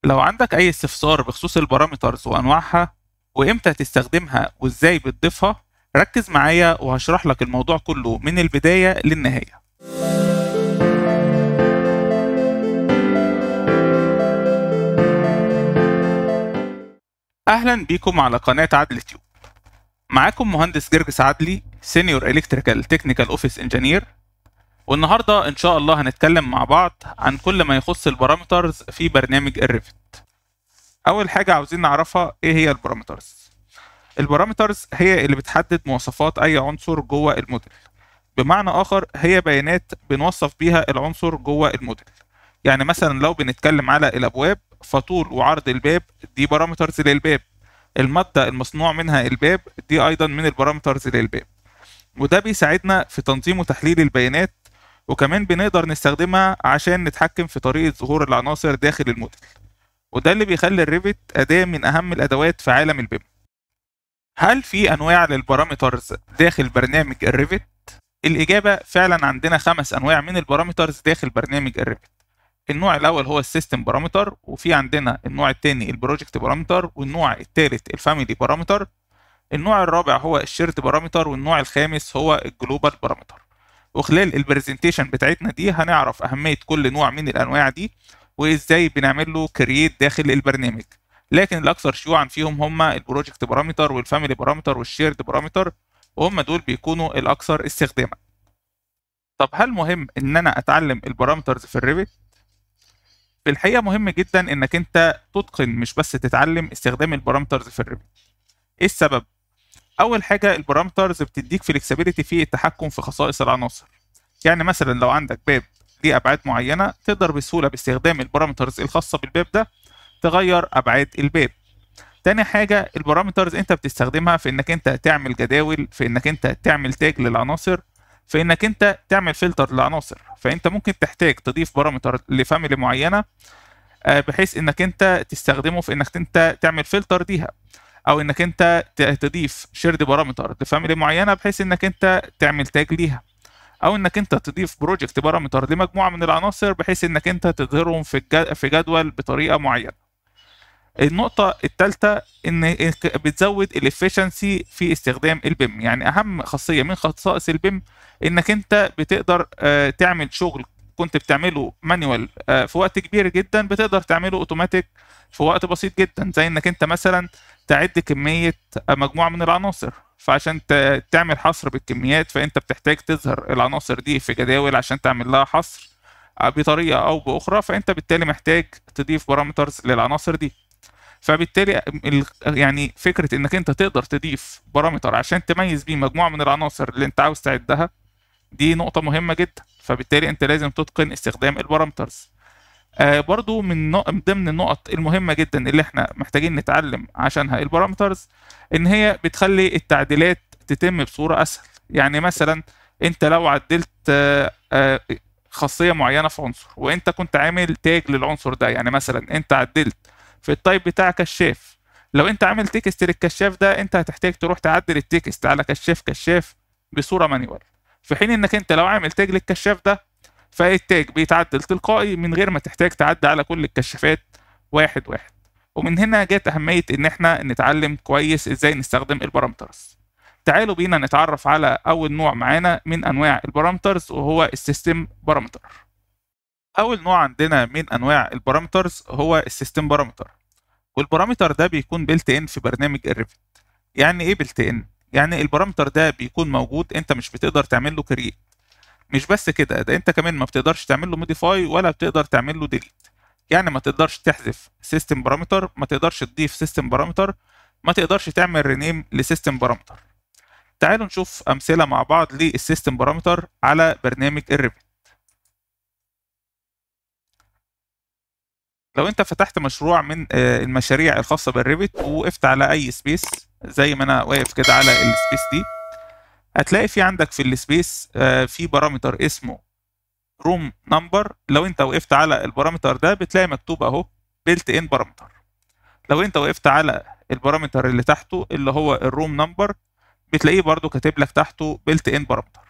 لو عندك أي استفسار بخصوص البارامترز وأنواعها وإمتى تستخدمها وإزاي بتضيفها، ركز معايا وهشرح لك الموضوع كله من البداية للنهاية. أهلا بيكم على قناة عدل تيوب. معاكم مهندس جرجس عدلي، سينيور إلكتريكال تكنيكال أوفيس إنجينير، والنهاردة إن شاء الله هنتكلم مع بعض عن كل ما يخص البارامترز في برنامج الريفت. أول حاجة عاوزين نعرفها إيه هي البارامترز. البارامترز هي اللي بتحدد مواصفات أي عنصر جوه الموديل. بمعنى آخر هي بيانات بنوصف بيها العنصر جوه الموديل. يعني مثلا لو بنتكلم على الأبواب فطول وعرض الباب دي بارامترز للباب. المادة المصنوع منها الباب دي أيضا من البارامترز للباب، وده بيساعدنا في تنظيم وتحليل البيانات، وكمان بنقدر نستخدمها عشان نتحكم في طريقة ظهور العناصر داخل الموديل، وده اللي بيخلي الريفت أداة من أهم الأدوات في عالم البيم. هل في أنواع للبارامترز داخل برنامج الريفت؟ الإجابة فعلا عندنا 5 أنواع من البارامترز داخل برنامج الريفت. النوع الأول هو السيستم بارامتر، وفي عندنا النوع الثاني البروجكت بارامتر، والنوع الثالث الفاميلي بارامتر، النوع الرابع هو الشيرد بارامتر، والنوع الخامس هو الجلوبال بارامتر. وخلال البرزنتيشن بتاعتنا دي هنعرف أهمية كل نوع من الأنواع دي وإزاي بنعمل له كرييت داخل البرنامج. لكن الأكثر شيوعا فيهم هم البروجكت بارامتر والفاميلي بارامتر والشيرد بارامتر، وهم دول بيكونوا الأكثر استخداما. طب هل مهم إن أنا أتعلم البارامترز في الريفت؟ في الحقيقة مهم جدا إنك أنت تتقن مش بس تتعلم استخدام البارامترز في الريفت. إيه السبب؟ أول حاجة البارامترز بتديك فلكسبيليتي في التحكم في خصائص العناصر. يعني مثلا لو عندك باب ليه أبعاد معينة تقدر بسهولة باستخدام البارامترز الخاصة بالباب ده تغير أبعاد الباب. تاني حاجة البارامترز انت بتستخدمها في انك انت تعمل جداول، في انك انت تعمل تاج للعناصر، في انك انت تعمل فلتر للعناصر. فانت ممكن تحتاج تضيف بارامتر لفاميلي معينة بحيث انك انت تستخدمه في انك انت تعمل فلتر ليها، او انك انت تضيف شيرد بارامتر لفاميلي معينة بحيث انك انت تعمل تاج ليها، او انك انت تضيف بروجكت بارامتر لمجموعة من العناصر بحيث انك انت تظهرهم في جدول بطريقة معينة. النقطة الثالثة إن بتزود الافشنسي في استخدام البيم. يعني أهم خاصية من خصائص البيم إنك أنت بتقدر تعمل شغل كنت بتعمله مانيوال في وقت كبير جدا بتقدر تعمله اوتوماتيك في وقت بسيط جدا، زي إنك أنت مثلا تعد كمية مجموعة من العناصر. فعشان تعمل حصر بالكميات فأنت بتحتاج تظهر العناصر دي في جداول عشان تعمل لها حصر بطريقة أو بأخرى، فأنت بالتالي محتاج تضيف بارامترز للعناصر دي. فبالتالي يعني فكره انك انت تقدر تضيف بارامتر عشان تميز بيه مجموعه من العناصر اللي انت عاوز تعدها دي نقطه مهمه جدا. فبالتالي انت لازم تتقن استخدام البارامترز. برضو من ضمن النقط المهمه جدا اللي احنا محتاجين نتعلم عشانها البارامترز ان هي بتخلي التعديلات تتم بصوره اسهل. يعني مثلا انت لو عدلت خاصيه معينه في عنصر وانت كنت عامل تاج للعنصر ده، يعني مثلا انت عدلت في التايب بتاع كشاف، لو انت عامل تكست للكشاف ده انت هتحتاج تروح تعدل التكست على كشاف بصوره مانيوال، في حين انك انت لو عامل تاج للكشاف ده فالتاج بيتعدل تلقائي من غير ما تحتاج تعدي على كل الكشافات واحد واحد. ومن هنا جت اهميه ان احنا نتعلم كويس ازاي نستخدم البارامترز. تعالوا بينا نتعرف على اول نوع معانا من انواع البارامترز وهو السيستم بارامتر. اول نوع عندنا من انواع البارامترز هو السيستم بارامتر، والبارامتر ده بيكون بيلت ان في برنامج الريفت. يعني ايه بيلت ان؟ يعني البارامتر ده بيكون موجود، انت مش بتقدر تعمل له كرييت. مش بس كده، ده انت كمان ما بتقدرش تعمل له موديفاي ولا بتقدر تعمل له ديليت. يعني ما تقدرش تحذف سيستم بارامتر، ما تقدرش تضيف سيستم بارامتر، ما تقدرش تعمل رينيم لسيستم بارامتر. تعالوا نشوف امثله مع بعض للسيستم بارامتر على برنامج الريفت. لو انت فتحت مشروع من المشاريع الخاصه بالريفت ووقفت على اي سبيس زي ما انا واقف كده على السبيس دي، هتلاقي في عندك في السبيس في بارامتر اسمه روم نمبر. لو انت وقفت على البارامتر ده بتلاقي مكتوب اهو بيلت ان بارامتر. لو انت وقفت على البارامتر اللي تحته اللي هو الروم نمبر بتلاقيه برضو كاتب لك تحته بيلت ان بارامتر.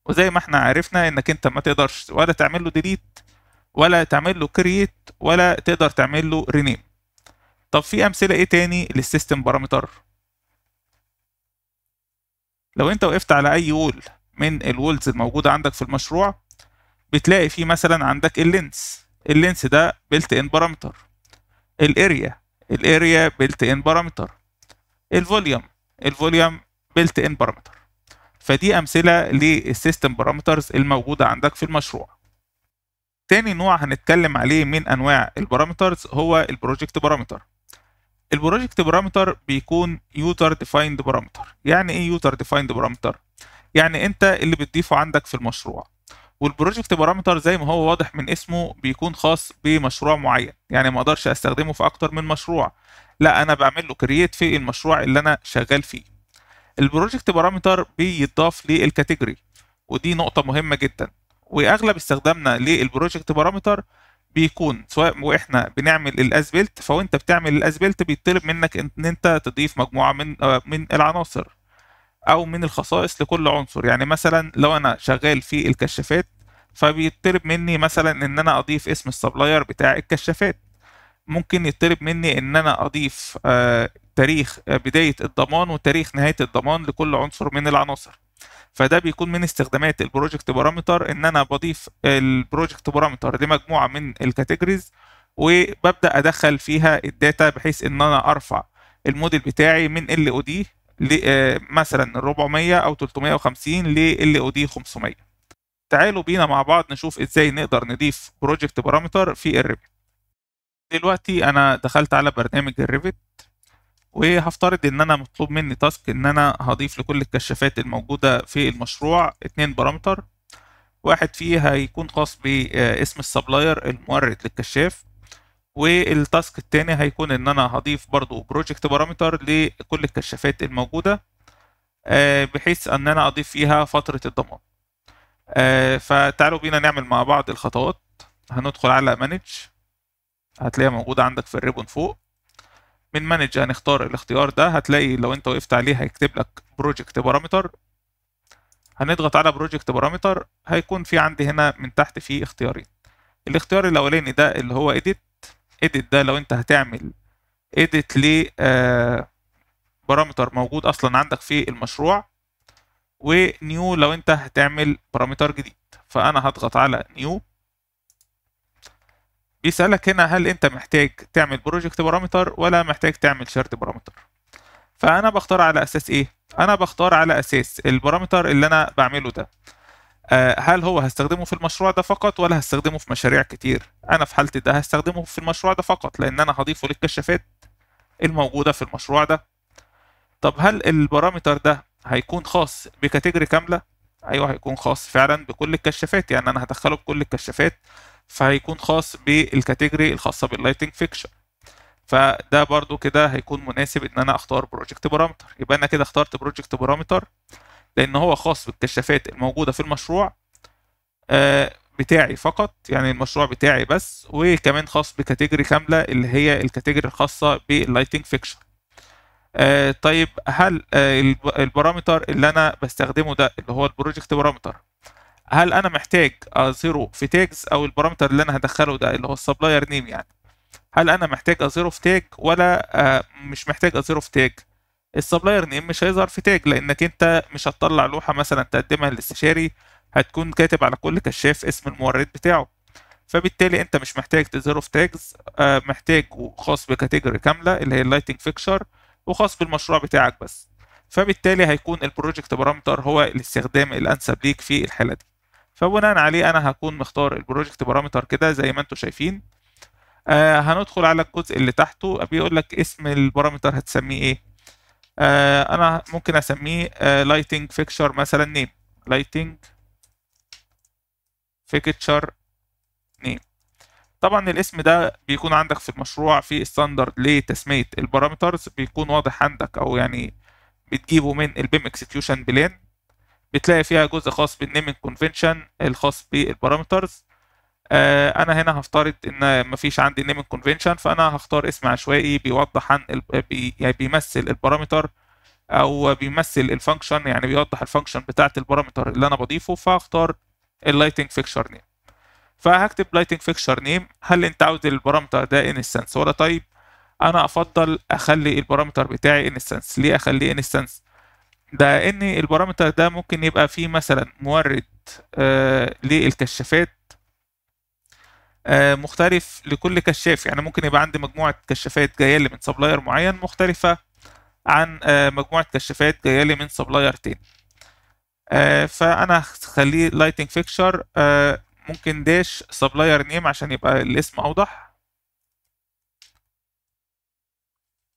وزي ما احنا عرفنا انك انت ما تقدرش ولا تعمل له ديليت ولا تعمل له كرييت ولا تقدر تعمل له رينيم. طب في امثله ايه تاني للسيستم بارامتر؟ لو انت وقفت على اي وول من الوولز الموجوده عندك في المشروع، بتلاقي فيه مثلا عندك اللينس ده بيلت ان بارامتر، الاريا بيلت ان بارامتر، الفوليوم بيلت ان بارامتر. فدي امثله للسيستم بارامترز الموجوده عندك في المشروع. تاني نوع هنتكلم عليه من انواع البارامترز هو البروجكت بارامتر. البروجكت بارامتر بيكون يوزر ديفايند بارامتر. يعني ايه يوزر ديفايند بارامتر؟ يعني انت اللي بتضيفه عندك في المشروع. والبروجكت بارامتر زي ما هو واضح من اسمه بيكون خاص بمشروع معين، يعني ما اقدرش استخدمه في اكتر من مشروع، لا انا بعمل له كرييت في المشروع اللي انا شغال فيه. البروجكت بارامتر بيضاف للكاتيجوري، ودي نقطة مهمة جدا. واغلب استخدامنا للبروجكت بارامتر بيكون سواء واحنا بنعمل الاسبلت، فوانت بتعمل الاسبلت بيطلب منك ان انت تضيف مجموعة من العناصر او من الخصائص لكل عنصر. يعني مثلا لو انا شغال في الكشافات، فبيطلب مني مثلا ان انا اضيف اسم السبلاير بتاع الكشافات. ممكن يطلب مني ان انا اضيف تاريخ بداية الضمان وتاريخ نهاية الضمان لكل عنصر من العناصر. فده بيكون من استخدامات البروجكت بارامتر، ان انا بضيف البروجكت بارامتر لمجموعة من الكاتيجوريز، وببدأ ادخل فيها الداتا بحيث ان انا ارفع الموديل بتاعي من ال او دي مثلا 400 او 350 ل او دي 500. تعالوا بينا مع بعض نشوف ازاي نقدر نضيف بروجكت بارامتر في الريفت. دلوقتي انا دخلت على برنامج الريفت، وهفترض ان انا مطلوب مني تاسك ان انا هضيف لكل الكشافات الموجودة في المشروع 2 بارامتر. واحد فيه هيكون خاص باسم السبلاير المورد للكشاف، والتاسك التاني هيكون ان انا هضيف برضو بروجكت بارامتر لكل الكشافات الموجودة، بحيث ان انا اضيف فيها فترة الضمان. فتعالوا بينا نعمل مع بعض الخطوات. هندخل على مانج، هتلاقيها موجودة عندك في الريبون فوق. من مانج هنختار الاختيار ده، هتلاقي لو انت وقفت عليه هيكتب لك بروجكت بارامتر. هنضغط على بروجكت بارامتر، هيكون في عندي هنا من تحت في اختيارين. الاختيار الاولاني ده اللي هو edit ده لو انت هتعمل edit ل بارامتر موجود اصلا عندك في المشروع، ونيو لو انت هتعمل بارامتر جديد. فانا هضغط على نيو. بيسألك هنا هل انت محتاج تعمل بروجكت بارامتر ولا محتاج تعمل شرط بارامتر. فانا بختار على اساس ايه؟ انا بختار على اساس البارامتر اللي انا بعمله ده هل هو هستخدمه في المشروع ده فقط ولا هستخدمه في مشاريع كتير. انا في حالتي ده هستخدمه في المشروع ده فقط، لان انا هضيفه للكشافات الموجودة في المشروع ده. طب هل البارامتر ده هيكون خاص بكاتيجوري كاملة؟ ايوه هيكون خاص فعلا بكل الكشافات، يعني انا هدخله بكل الكشافات، فهيكون خاص بالكاتيجوري الخاصة باللايتنج فيكشر. فده برضو كده هيكون مناسب ان انا اختار بروجكت بارامتر. يبقى انا كده اخترت بروجكت بارامتر لان هو خاص بالكشافات الموجودة في المشروع بتاعي فقط، يعني المشروع بتاعي بس، وكمان خاص بكاتيجوري كاملة اللي هي الكاتيجوري الخاصة باللايتنج فيكشر. طيب هل البارامتر اللي انا بستخدمه ده اللي هو البروجكت بارامتر، هل انا محتاج اظهره في تاجز، او البارامتر اللي انا هدخله ده اللي هو السبلاير نيم، يعني هل انا محتاج اظهره في تاج ولا مش محتاج اظهره في تاج؟ السبلاير نيم مش هيظهر في تاج، لانك انت مش هتطلع لوحة مثلا تقدمها للاستشاري هتكون كاتب على كل كشاف اسم المورد بتاعه، فبالتالي انت مش محتاج تظهره في تاجز. محتاج خاص بكاتيجوري كاملة اللي هي اللايتنج فيكشر، وخاص بالمشروع بتاعك بس. فبالتالي هيكون البروجكت بارامتر هو الاستخدام الانسب ليك في الحالة دي. فبناء عليه انا هكون مختار البروجكت بارامتر كده زي ما انتم شايفين. هندخل على الجزء اللي تحته، بيقول لك اسم البارامتر هتسميه ايه. انا ممكن اسميه لايتنج فيكشر مثلا نيم، لايتنج فيكتشر نيم. طبعا الاسم ده بيكون عندك في المشروع في ستاندرد لتسمية البارامترز، بيكون واضح عندك، او يعني بتجيبه من البيم اكسكيوشن بلان. بتلاقي فيها جزء خاص بالنيمينج كونفنشن الخاص بالبارامترز. انا هنا هفترض ان مفيش عندي نيمينج كونفنشن، فانا هختار اسم عشوائي بيوضح عن يعني بيمثل البارامتر او بيمثل الفانكشن، يعني بيوضح الفانكشن بتاعت البارامتر اللي انا بضيفه، فهختار اللايتنج فيكشر نيم. فهكتب لايتنج فيكشر نيم. هل انت عاوز البارامتر ده انستنس ولا تايب؟ انا افضل اخلي البارامتر بتاعي انستنس. ليه اخليه انستنس؟ ده ان البارامتر ده ممكن يبقى فيه مثلا مورد للكشافات مختلف لكل كشاف. يعني ممكن يبقى عندي مجموعة كشافات جاية لي من سبلاير معين مختلفة عن مجموعة كشافات جاية لي من سبلاير تاني. فأنا هخليه لايتنج فيكشر، ممكن داش سبلاير نيم عشان يبقى الاسم أوضح.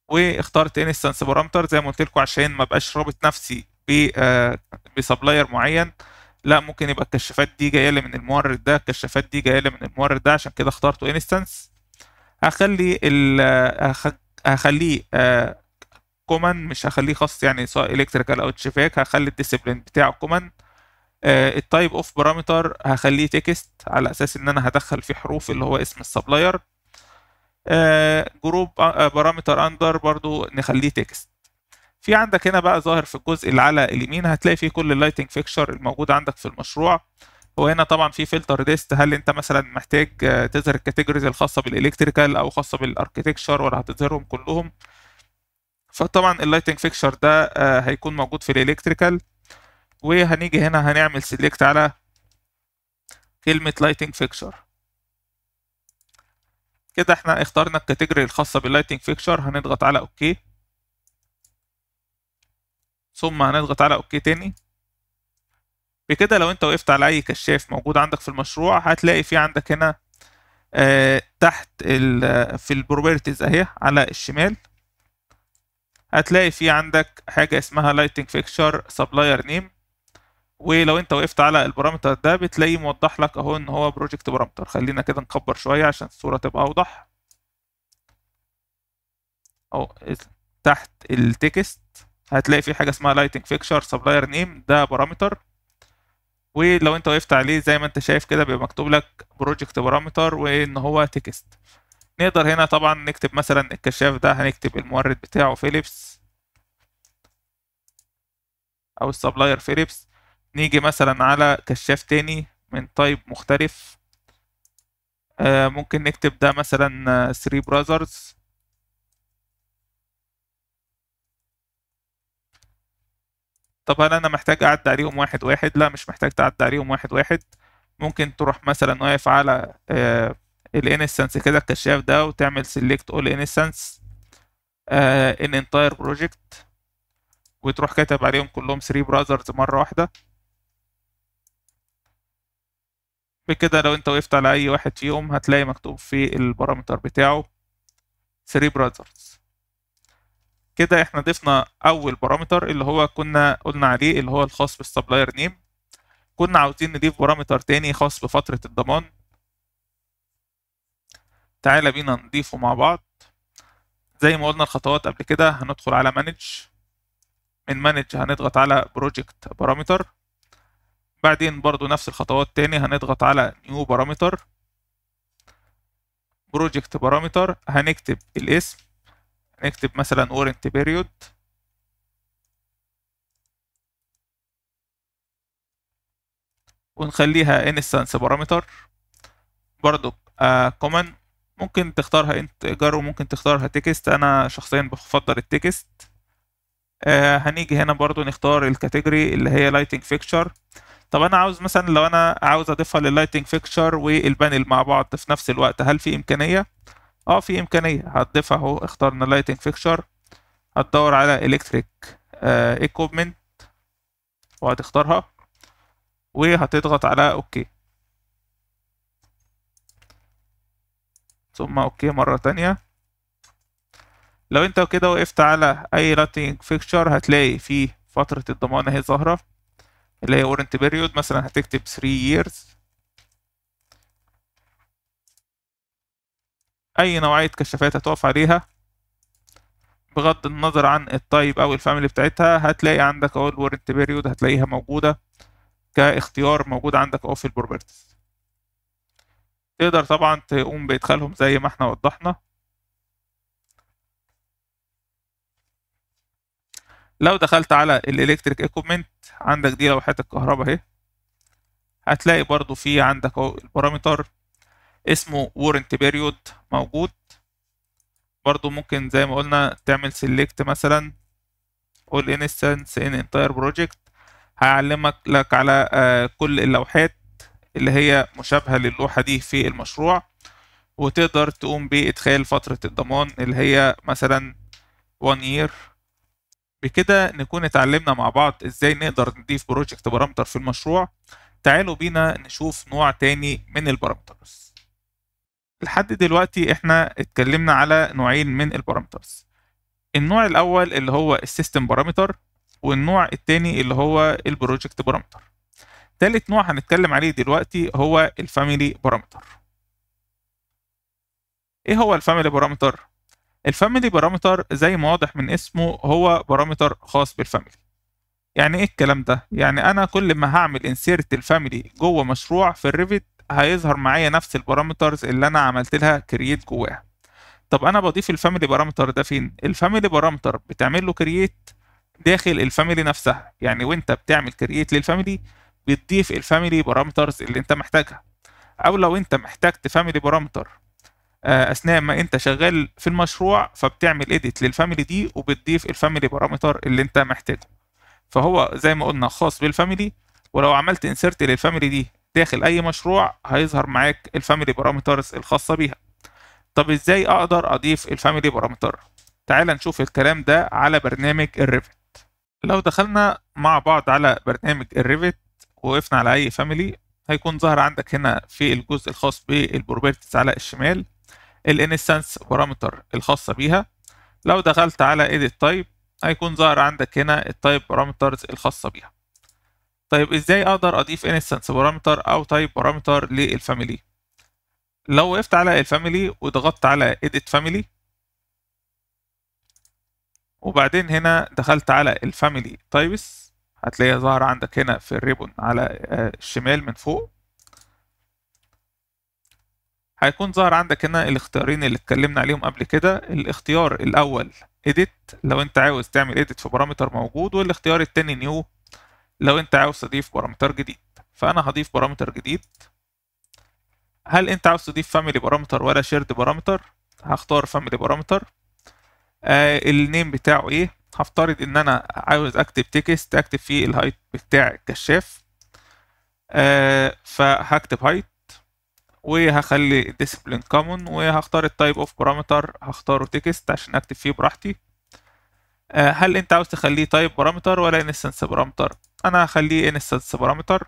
واخترت انستنس بارامتر زي ما قلت لكم عشان ما بقاش رابط نفسي بسبلاير معين. لا، ممكن يبقى الكشافات دي جايه لي من المورد ده، الكشافات دي جايه لي من المورد ده، عشان كده اخترته انستنس. هخلي ال هخليه كومن، مش هخليه خاص يعني سواء الكتريكال او تشيفاك. هخلي الديسيبلين بتاعه كومن. التايب اوف بارامتر هخليه تكست على اساس ان انا هدخل فيه حروف اللي هو اسم السبلاير. جروب بارامتر اندر برضو نخليه تكست. في عندك هنا بقى ظاهر في الجزء اللي على اليمين هتلاقي فيه كل اللايتنج فيكشر الموجود عندك في المشروع. وهنا طبعا في فلتر ليست، هل انت مثلا محتاج تظهر الكاتيجوريز الخاصه بالالكتريكال او خاصه بالاركتكشر ولا هتظهرهم كلهم؟ فطبعا اللايتنج فيكشر ده هيكون موجود في الالكتريكال. وهنيجي هنا هنعمل سيلكت على كلمه لايتنج فيكشر. كده احنا اخترنا الكاتيجوري الخاصه باللايتنج فيكشر. هنضغط على اوكي، ثم هنضغط على اوكي تاني. بكده لو انت وقفت على اي كشاف موجود عندك في المشروع هتلاقي في عندك هنا تحت في البروبرتيز اهي على الشمال هتلاقي في عندك حاجه اسمها لايتنج فيكشر سبلاير نيم. ولو انت وقفت على البارامتر ده بتلاقيه موضح لك اهو ان هو بروجكت بارامتر. خلينا كده نكبر شويه عشان الصوره تبقى اوضح. او تحت التكست هتلاقي في حاجه اسمها لايتنج فيكشر سبلاير نيم، ده بارامتر. ولو انت وقفت عليه زي ما انت شايف كده بيبقى مكتوب لك بروجكت بارامتر وان هو تكست. نقدر هنا طبعا نكتب مثلا الكشاف ده هنكتب المورد بتاعه فيليبس او السبلاير فيليبس. نيجي مثلا على كشاف تاني من تايب مختلف، ممكن نكتب ده مثلا 3 براذرز. طب هل انا محتاج اعدي عليهم واحد واحد؟ لا، مش محتاج تعدي عليهم واحد واحد. ممكن تروح مثلا واقف على الانستنس كده الكشاف ده وتعمل select all instance in entire project وتروح كاتب عليهم كلهم 3 براذرز مرة واحدة. بكده لو انت وقفت على اي واحد فيهم هتلاقي مكتوب في البارامتر بتاعه 3 براذرز. كده احنا ضفنا اول بارامتر اللي هو كنا قلنا عليه اللي هو الخاص بالسبلاير نيم. كنا عاوزين نضيف بارامتر تاني خاص بفترة الضمان. تعالى بينا نضيفه مع بعض. زي ما قلنا الخطوات قبل كده هندخل على مانج. من مانج هنضغط على بروجكت بارامتر. بعدين برضو نفس الخطوات تاني هنضغط على نيو بارامتر بروجكت بارامتر. هنكتب الاسم، نكتب مثلا warranty period. ونخليها instance بارامتر برضو common. ممكن تختارها انتجر وممكن تختارها تكست. انا شخصيا بفضل التكست. هنيجي هنا برضو نختار الكاتيجوري اللي هي لايتنج فيكشر. طب انا عاوز مثلا لو انا عاوز اضيفها لللايتنج فيكشر والبانل مع بعض في نفس الوقت، هل في امكانيه؟ في امكانيه. هتضيفها اهو، اخترنا لايتنج فيكشر، هتدور على الكتريك ايكوبمنت وهتختارها وهتضغط على اوكي، ثم اوكي مره تانية. لو انت كده وقفت على اي لايتنج فيكشر هتلاقي فيه فتره الضمان اهي ظاهره اللي هي warranty period. مثلا هتكتب 3 years. اي نوعيه كشافات هتقف عليها بغض النظر عن التايب او الفاميلي بتاعتها هتلاقي عندك اهو الورنتي بيريود هتلاقيها موجوده كاختيار موجود عندك اهو في البروبرتيز. تقدر طبعا تقوم بادخالهم زي ما احنا وضحنا. لو دخلت على الالكتريك ايكوبمنت عندك دي لوحات الكهرباء اهي. هتلاقي برضو في عندك اهو البارامتر اسمه warranty period موجود. برضو ممكن زي ما قلنا تعمل select مثلا all instance in entire project، هيعلمك لك على كل اللوحات اللي هي مشابهة للوحة دي في المشروع، وتقدر تقوم بإدخال فترة الضمان اللي هي مثلا 1 year. بكده نكون اتعلمنا مع بعض ازاي نقدر نضيف بروجكت بارامتر في المشروع. تعالوا بينا نشوف نوع تاني من البارامترز. لحد دلوقتي احنا اتكلمنا على نوعين من البارامترز، النوع الاول اللي هو السيستم بارامتر، والنوع التاني اللي هو البروجكت بارامتر. تالت نوع هنتكلم عليه دلوقتي هو الفاميلي بارامتر. ايه هو الفاميلي بارامتر؟ الفاميلي بارامتر زي ما واضح من اسمه هو بارامتر خاص بالفاميلي. يعني ايه الكلام ده؟ يعني انا كل ما هعمل انسيرت الفاميلي جوه مشروع في الريفت هيظهر معايا نفس البارامترز اللي انا عملت لها كرييت جواها. طب انا بضيف الفاميلي بارامتر ده فين؟ الفاميلي بارامتر بتعمل له كرييت داخل الفاميلي نفسها، يعني وانت بتعمل كرييت للفاميلي بتضيف الفاميلي بارامترز اللي انت محتاجها، او لو انت محتاجت فاميلي بارامتر اثناء ما انت شغال في المشروع فبتعمل اديت للفاميلي دي وبتضيف الفاميلي بارامتر اللي انت محتاجه. فهو زي ما قلنا خاص بالفاميلي، ولو عملت انسرت للفاميلي دي داخل اي مشروع هيظهر معاك الفاميلي بارامترز الخاصه بيها. طب ازاي اقدر اضيف الفاميلي بارامتر؟ تعال نشوف الكلام ده على برنامج الريفت. لو دخلنا مع بعض على برنامج الريفت ووقفنا على اي فاميلي هيكون ظهر عندك هنا في الجزء الخاص بالبروبرتيز على الشمال الانستنس بارامتر الخاصه بيها. لو دخلت على edit type هيكون ظهر عندك هنا التايب بارامترز الخاصه بيها. طيب ازاي اقدر اضيف انستنس بارامتر او تايب بارامتر للفاميلي؟ لو وقفت على الفاميلي وضغطت على edit family وبعدين هنا دخلت على الفاميلي تايبس هتلاقيها ظاهر عندك هنا في الريبون على الشمال من فوق. هيكون ظهر عندك هنا الاختيارين اللي اتكلمنا عليهم قبل كده، الاختيار الاول edit لو انت عاوز تعمل edit في بارامتر موجود، والاختيار التاني new لو انت عاوز تضيف بارامتر جديد. فانا هضيف بارامتر جديد. هل انت عاوز تضيف فاميلي بارامتر ولا شيرد بارامتر؟ هختار فاميلي بارامتر. النيم بتاعه ايه؟ هفترض ان انا عاوز اكتب تكست اكتب فيه الهايت بتاع الكشاف، فهكتب هايت وهخلي الديسبلين كومن وهختار التايب اوف بارامتر هختاره تكست عشان اكتب فيه براحتي. هل انت عاوز تخليه تايب بارامتر ولا انستنس بارامتر؟ انا هخليه انستنس بارامتر.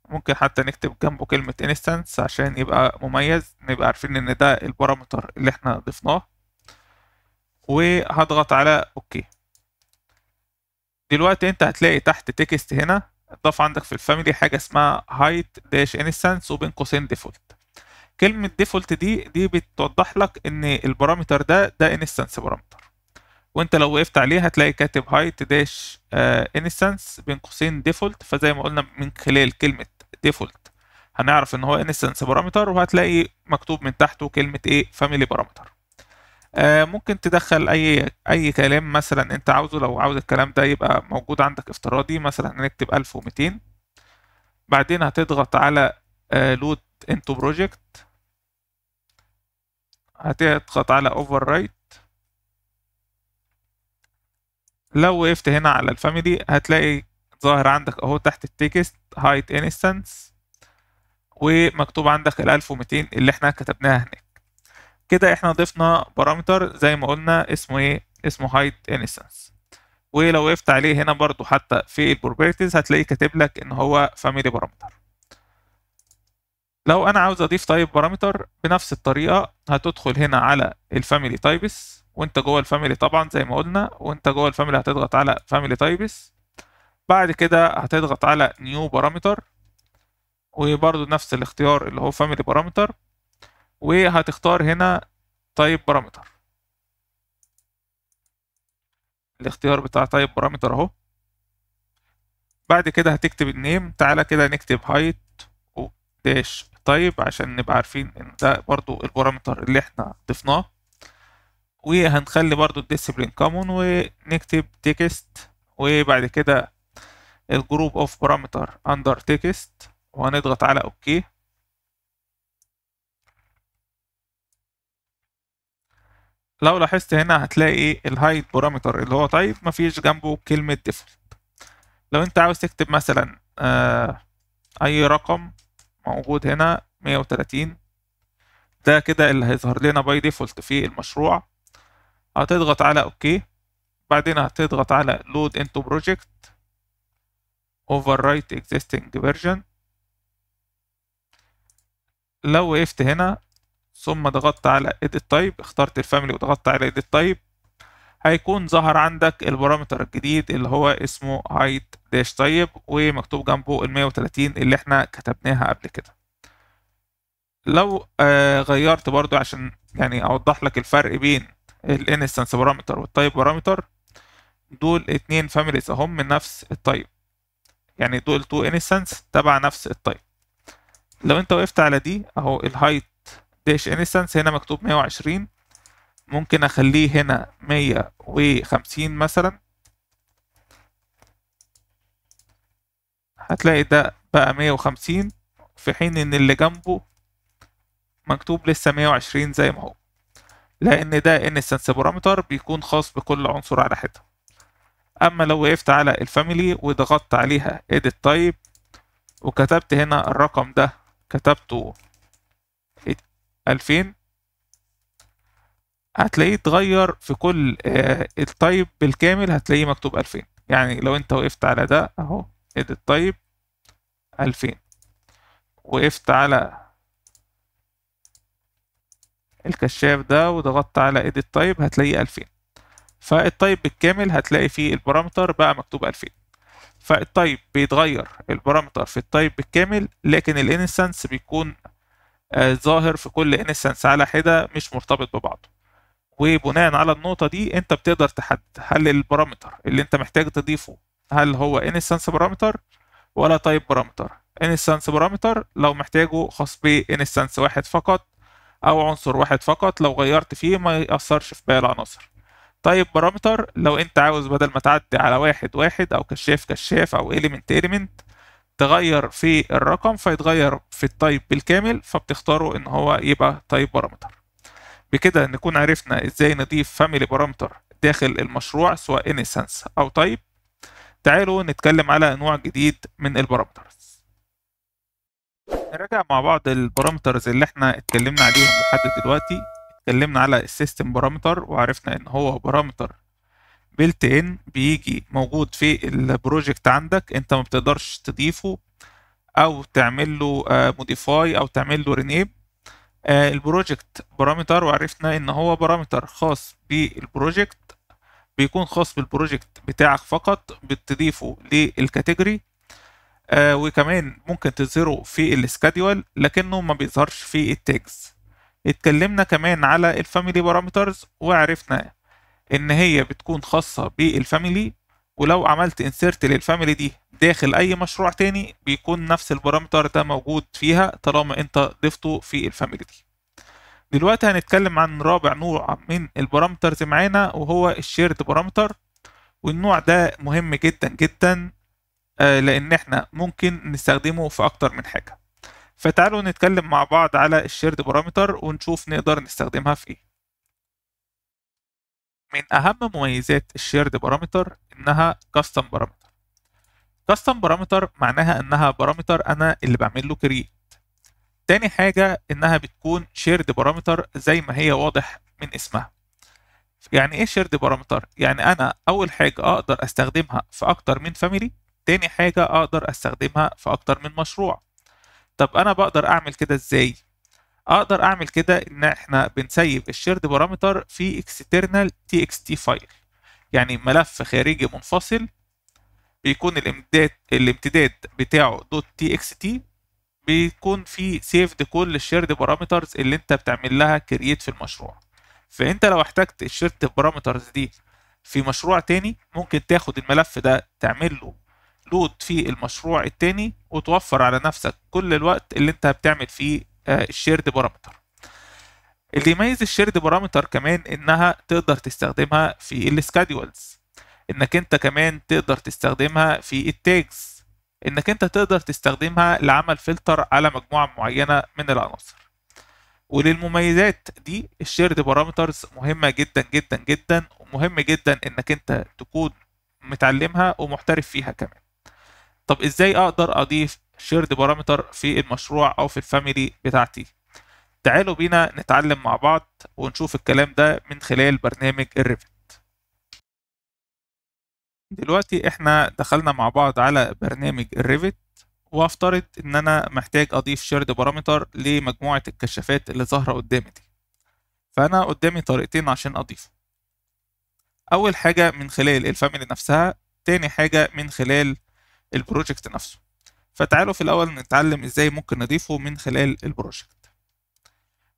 ممكن حتى نكتب جنبه كلمة instance عشان يبقى مميز نبقى عارفين ان ده البارامتر اللي احنا ضفناه، وهضغط على اوكي. دلوقتي انت هتلاقي تحت تكست هنا ضاف عندك في الفاميلي حاجة اسمها height dash instance وبين قوسين default. كلمة default دي بتوضح لك ان البارامتر ده instance بارامتر، وانت لو وقفت عليه هتلاقي كاتب height dash instance بين قوسين default. فزي ما قلنا من خلال كلمة default هنعرف ان هو instance بارامتر، وهتلاقي مكتوب من تحته كلمة ايه family بارامتر. ممكن تدخل اي كلام مثلا انت عاوزه، لو عاوز الكلام ده يبقى موجود عندك افتراضي مثلا هنكتب 1200. بعدين هتضغط على load into project، هتضغط على overwrite. لو وقفت هنا على الفاميلي هتلاقي ظاهر عندك اهو تحت التكست height instance ومكتوب عندك ال 1200 اللي احنا كتبناها هناك. كده احنا ضفنا بارامتر زي ما قلنا اسمه ايه؟ اسمه height instance. ولو وقفت عليه هنا برضو حتى في البروبرتيز هتلاقيه كاتب لك ان هو family بارامتر. لو انا عاوز اضيف تايب بارامتر بنفس الطريقه هتدخل هنا على الفاميلي تايبس، وانت جوه الفاميلي طبعا زي ما قلنا، وانت جوه الفاميلي هتضغط على فاميلي تايبس. بعد كده هتضغط على نيو بارامتر وبرضو نفس الاختيار اللي هو فاميلي بارامتر، وهتختار هنا تايب بارامتر. الاختيار بتاع تايب بارامتر اهو. بعد كده هتكتب النيم، تعالى كده نكتب هايت داش تايب عشان نبقى عارفين ان ده برضو البارامتر اللي احنا ضفناه. وهنخلي برضو الديسبلين كومون ونكتب تكست، وبعد كده الجروب اوف بارامتر اندر تكست وهنضغط على اوكي. لو لاحظت هنا هتلاقي الهايت بارامتر اللي هو طيب مفيش جنبه كلمة ديفولت. لو انت عاوز تكتب مثلا اي رقم موجود هنا 130 ده كده اللي هيظهر لنا باي ديفولت في المشروع. هتضغط على اوكي، بعدين هتضغط على load into project overwrite existing version. لو وقفت هنا ثم ضغطت على edit type، اخترت الفاميلي وضغطت على edit type، هيكون ظهر عندك البارامتر الجديد اللي هو اسمه height dash type ومكتوب جنبه ال 130 اللي احنا كتبناها قبل كده. لو غيرت برضو عشان يعني اوضح لك الفرق بين الانستنس بارامتر والتايب بارامتر، دول اتنين فاميليز اهم من نفس التايب، يعني دول تو انستنس تبع نفس التايب. لو انت وقفت على دي اهو الهايت داش انستنس هنا مكتوب 120، ممكن اخليه هنا 150 مثلا، هتلاقي ده بقى 150 في حين ان اللي جنبه مكتوب لسه 120 زي ما هو، لان ده انستنس بارامتر بيكون خاص بكل عنصر على حدة. اما لو وقفت على الفاميلي وضغطت عليها edit type وكتبت هنا الرقم ده كتبته 2000، هتلاقيه اتغير في كل التايب بالكامل، هتلاقيه مكتوب 2000. يعني لو انت وقفت على ده اهو edit type 2000 وقفت على الكشاف ده وضغطت على edit type هتلاقيه 2000، فالتايب بالكامل هتلاقي فيه البارامتر بقى مكتوب 2000. فالتايب بيتغير البارامتر في التايب بالكامل، لكن الانستنس بيكون ظاهر في كل انستنس على حدة مش مرتبط ببعضه. وبناء على النقطة دي انت بتقدر تحدد هل البارامتر اللي انت محتاج تضيفه هل هو انستنس بارامتر ولا تايب بارامتر. انستنس بارامتر لو محتاجه خاص بانستنس واحد فقط او عنصر واحد فقط، لو غيرت فيه ما يأثرش في باقي العناصر. طيب بارامتر لو انت عاوز بدل ما تعدي على واحد واحد او كشاف كشاف او اليمنت اليمنت تغير في الرقم فيتغير في التايب بالكامل، فبتختاره ان هو يبقى تايب بارامتر. بكده نكون عرفنا ازاي نضيف فاميلي بارامتر داخل المشروع سواء انستنس او تايب. تعالوا نتكلم على نوع جديد من البارامترز. نراجع مع بعض البارامترز اللي احنا اتكلمنا عليهم لحد دلوقتي. اتكلمنا على السيستم بارامتر وعرفنا ان هو بارامتر بيلت ان بيجي موجود في البروجكت عندك، انت ما بتقدرش تضيفه او تعمل له موديفاي او تعمل له رينيم. البروجكت بارامتر وعرفنا ان هو بارامتر خاص بالبروجكت، بيكون خاص بالبروجكت بتاعك فقط، بتضيفه للكاتيجوري وكمان ممكن تظهره في السكادول لكنه ما بيظهرش في التاجز. اتكلمنا كمان على الفاميلي بارامترز وعرفنا ان هي بتكون خاصة بالفاميلي، ولو عملت انسيرت للفاميلي دي داخل اي مشروع تاني بيكون نفس البارامتر ده موجود فيها طالما انت ضفته في الفاميلي دي. دلوقتي هنتكلم عن رابع نوع من البارامترز معانا وهو الشيرد بارامتر، والنوع ده مهم جدا جدا لان احنا ممكن نستخدمه في اكتر من حاجة. فتعالوا نتكلم مع بعض على الشيرد بارامتر ونشوف نقدر نستخدمها في ايه. من اهم مميزات الشيرد بارامتر انها كاستم بارامتر. كاستم بارامتر معناها انها بارامتر انا اللي بعمل له كريت. تاني حاجة انها بتكون شيرد بارامتر زي ما هي واضح من اسمها. يعني ايه شيرد بارامتر؟ يعني انا اول حاجة اقدر استخدمها في اكتر من فاميلي، تاني حاجة اقدر استخدمها في اكتر من مشروع. طب انا بقدر اعمل كده ازاي؟ اقدر اعمل كده ان احنا بنسيب الشيرد بارامتر في external txt فايل، يعني ملف خارجي منفصل بيكون الامتداد بتاعه .txt، بيكون فيه سيفد كل الشيرد بارامترز اللي انت بتعمل لها كرييت في المشروع. فانت لو احتجت الشيرد بارامترز دي في مشروع تاني ممكن تاخد الملف ده تعمل له لود في المشروع التاني وتوفر على نفسك كل الوقت اللي انت بتعمل فيه الشيرد بارامتر. اللي يميز الشيرد بارامتر كمان انها تقدر تستخدمها في السكادولز. انك انت كمان تقدر تستخدمها في التاجز، انك انت تقدر تستخدمها لعمل فلتر على مجموعة معينة من العناصر. وللمميزات دي الشيرد بارامترز مهمة جدا جدا جدا، ومهم جدا انك انت تكون متعلمها ومحترف فيها كمان. طب ازاي اقدر اضيف شيرد بارامتر في المشروع او في الفاميلي بتاعتي؟ تعالوا بينا نتعلم مع بعض ونشوف الكلام ده من خلال برنامج الريفت. دلوقتي احنا دخلنا مع بعض على برنامج الريفت، وافترض ان انا محتاج اضيف شيرد بارامتر لمجموعة الكشافات اللي ظاهرة قدامي دي. فانا قدامي طريقتين عشان اضيفه. اول حاجة من خلال الفاميلي نفسها، تاني حاجة من خلال البروجكت نفسه. فتعالوا في الاول نتعلم ازاي ممكن نضيفه من خلال البروجكت.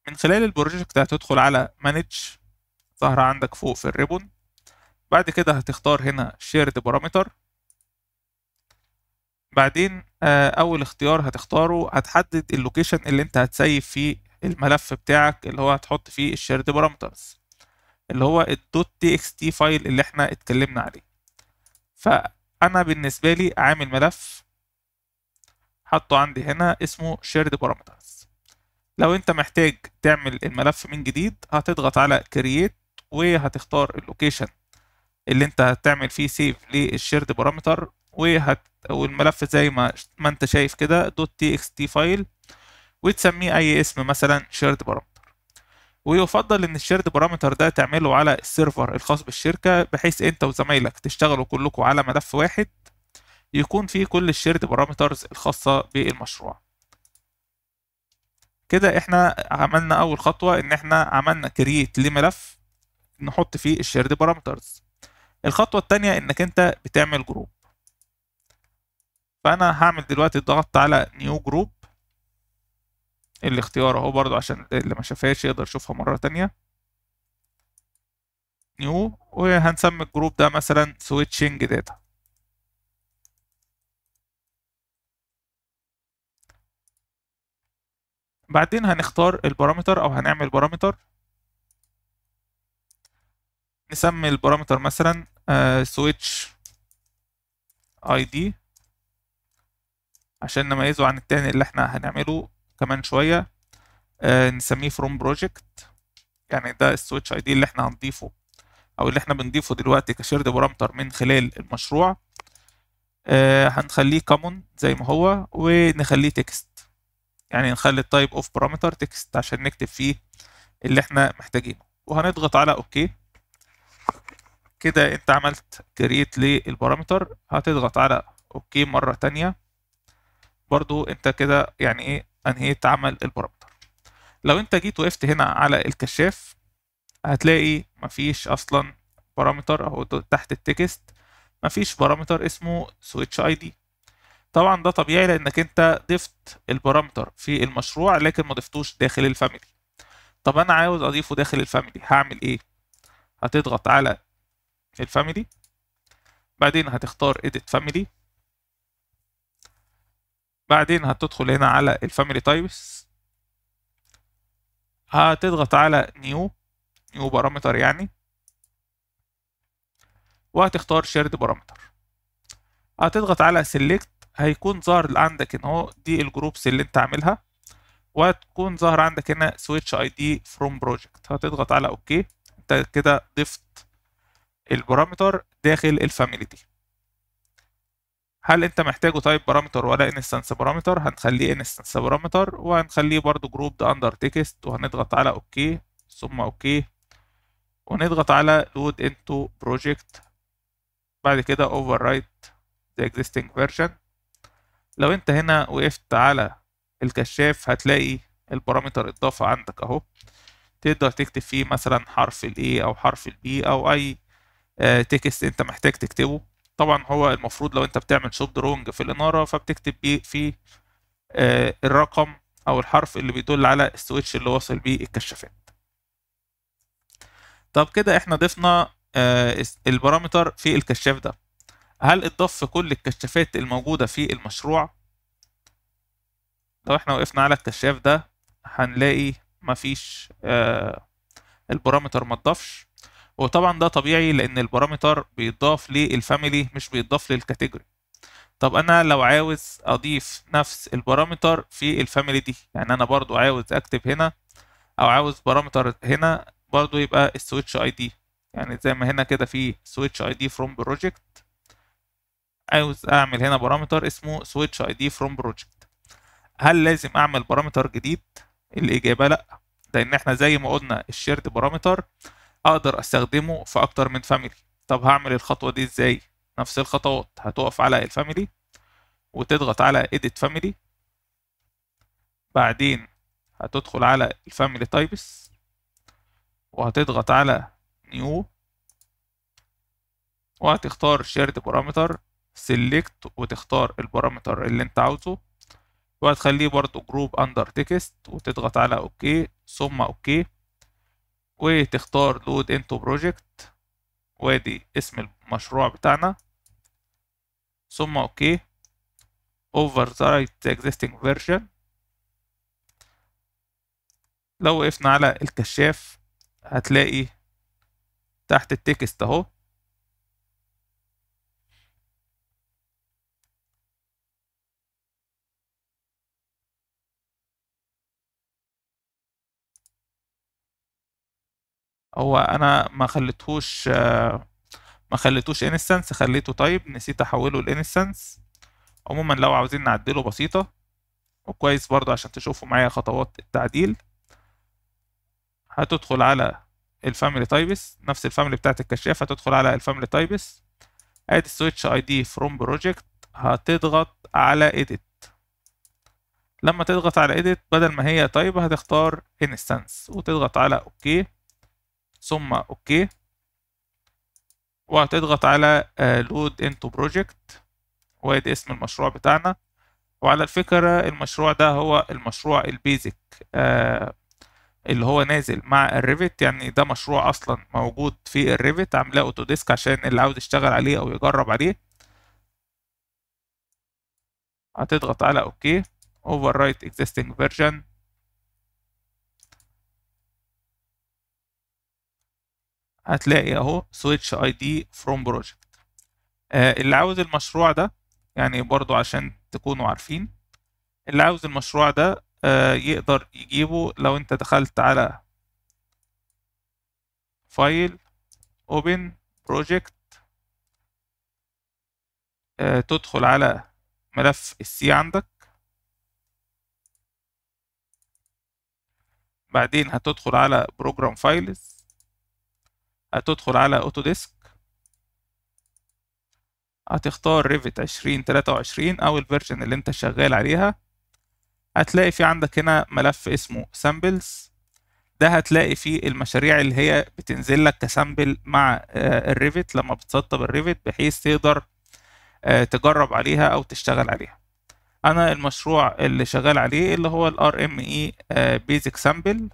من خلال البروجكت هتدخل على مانج، ظاهرة عندك فوق في الريبون. بعد كده هتختار هنا شيرد بارامتر. بعدين اول اختيار هتختاره هتحدد اللوكيشن اللي انت هتسيف فيه الملف بتاعك اللي هو هتحط فيه الشيرد بارامترز، اللي هو الدوت تي اكس تي فايل اللي احنا اتكلمنا عليه. فانا بالنسبه لي عامل ملف حطه عندي هنا اسمه شيرد بارامترز. لو انت محتاج تعمل الملف من جديد هتضغط على كرييت، وهتختار اللوكيشن اللي انت هتعمل فيه سيف للشيرد بارامتر، والملف زي ما انت شايف كده دوت تي اكس تي فايل، وتسميه اي اسم مثلا شيرد بارامتر. ويفضل ان الشيرد بارامتر ده تعمله على السيرفر الخاص بالشركة، بحيث انت وزمايلك تشتغلوا كلكم على ملف واحد يكون فيه كل الشيرد بارامترز الخاصة بالمشروع. كده احنا عملنا اول خطوة، ان احنا عملنا كرييت لملف نحط فيه الشيرد بارامترز. الخطوة التانية انك انت بتعمل جروب. فانا هعمل دلوقتي ضغطت على نيو جروب، الاختيار اهو برضو عشان اللي ما شافهاش يقدر يشوفها مرة تانية. نيو، وهنسمي الجروب ده مثلا سويتشنج داتا. بعدين هنختار البارامتر او هنعمل بارامتر، نسمي البارامتر مثلا سويتش اي دي عشان نميزه عن التاني اللي احنا هنعمله كمان شوية. نسميه فروم بروجكت، يعني ده السويتش اي دي اللي احنا هنضيفه او اللي احنا بنضيفه دلوقتي كشيرد بارامتر من خلال المشروع. هنخليه كومون زي ما هو، ونخليه تكست، يعني نخلي التايب اوف بارامتر تكست عشان نكتب فيه اللي احنا محتاجينه. وهنضغط على اوكي. كده انت عملت كرييت للبارامتر، هتضغط على اوكي مرة تانية. برضو انت كده يعني ايه انهيت عمل البارامتر. لو انت جيت وقفت هنا على الكشاف هتلاقي مفيش اصلا بارامتر اهو تحت التكست، مفيش بارامتر اسمه سويتش اي دي. طبعا ده طبيعي لانك انت ضفت البارامتر في المشروع لكن ما ضفتوش داخل الفاميلي. طب انا عاوز اضيفه داخل الفاميلي، هعمل ايه؟ هتضغط على الفاميلي، بعدين هتختار edit family، بعدين هتدخل هنا على الفاميلي تايبس، هتضغط على نيو بارامتر يعني، وهتختار شيرد بارامتر. هتضغط على سيلكت، هيكون ظاهر عندك ان هو دي الجروبس اللي انت عاملها، وهتكون ظاهر عندك هنا سويتش اي دي فروم بروجكت. هتضغط على اوكي. انت كده ضفت البارامتر داخل الفاميلي دي. هل انت محتاجه تايب بارامتر ولا انستنس بارامتر؟ هنخليه انستنس بارامتر، وهنخليه برضو جروب ده اندر تكست، وهنضغط على اوكي ثم اوكي، ونضغط على لود انتو بروجكت. بعد كده اوفر رايت ذا اكزيستنج فيرجن. لو انت هنا وقفت على الكشاف هتلاقي البارامتر اتضاف عندك اهو، تقدر تكتب فيه مثلا حرف ال A او حرف ال B او اي تكست انت محتاج تكتبه. طبعا هو المفروض لو انت بتعمل شوب درونج في الاناره فبتكتب بيه في الرقم او الحرف اللي بيدل على السويتش اللي واصل بيه الكشافات. طب كده احنا ضفنا البارامتر في الكشاف ده. هل اتضاف في كل الكشافات الموجودة في المشروع؟ لو احنا وقفنا على الكشاف ده هنلاقي مفيش البارامتر ما اتضافش. وطبعا ده طبيعي لان البارامتر بيضاف للفاميلي مش بيضاف للكاتيجوري. طب انا لو عاوز اضيف نفس البارامتر في الفاميلي دي، يعني انا برضو عاوز اكتب هنا او عاوز بارامتر هنا برضو يبقى السويتش اي دي، يعني زي ما هنا كده في سويتش اي دي فروم بروجكت، عاوز اعمل هنا بارامتر اسمه سويتش اي دي فروم بروجكت. هل لازم اعمل بارامتر جديد؟ الاجابه لا، لان احنا زي ما قلنا الشيرد بارامتر اقدر استخدمه في اكتر من فاميلي. طب هعمل الخطوه دي ازاي؟ نفس الخطوات، هتقف على الفاميلي وتضغط على edit family، بعدين هتدخل على الفاميلي تايبس وهتضغط على new وهتختار shared parameter select وتختار البارامتر اللي انت عاوزه وهتخليه برضو جروب اندر تكست وتضغط على اوكي ثم اوكي وتختار لود انتو بروجكت وادي اسم المشروع بتاعنا ثم اوكي overwrite the existing version. لو وقفنا على الكشاف هتلاقي تحت التكست اهو هو انا ما خليتوش انستنس، خليته تايب، نسيت احوله لانستنس. عموما لو عاوزين نعدله بسيطة وكويس برضو عشان تشوفوا معايا خطوات التعديل، هتدخل على الفاميلي تايبس نفس الفاميلي بتاعت الكشاف، هتدخل على الفاميلي تايبس ادي سويتش اي دي فروم بروجكت، هتضغط على edit. لما تضغط على edit بدل ما هي تايب هتختار انستنس وتضغط على اوكي ثم اوكي وهتضغط على لود انتو بروجكت وادي اسم المشروع بتاعنا. وعلى الفكرة المشروع ده هو المشروع البيزك اللي هو نازل مع الريفت، يعني ده مشروع اصلا موجود في الريفت عاملاه اوتوديسك عشان اللي عاوز يشتغل عليه او يجرب عليه. هتضغط على اوكي overwrite existing version، هتلاقي اهو switch ID from project. اللي عاوز المشروع ده، يعني برضو عشان تكونوا عارفين، اللي عاوز المشروع ده يقدر يجيبه لو انت دخلت على فايل open project، تدخل على ملف السي عندك، بعدين هتدخل على بروجرام فايلز، هتدخل على اوتوديسك، هتختار ريفت 2023 او الفيرجن اللي انت شغال عليها. هتلاقي في عندك هنا ملف اسمه سامبلز، ده هتلاقي فيه المشاريع اللي هي بتنزل لك كسامبل مع الريفت لما بتسطب الريفت بحيث تقدر تجرب عليها او تشتغل عليها. انا المشروع اللي شغال عليه اللي هو الار ام اي بيزك سامبل.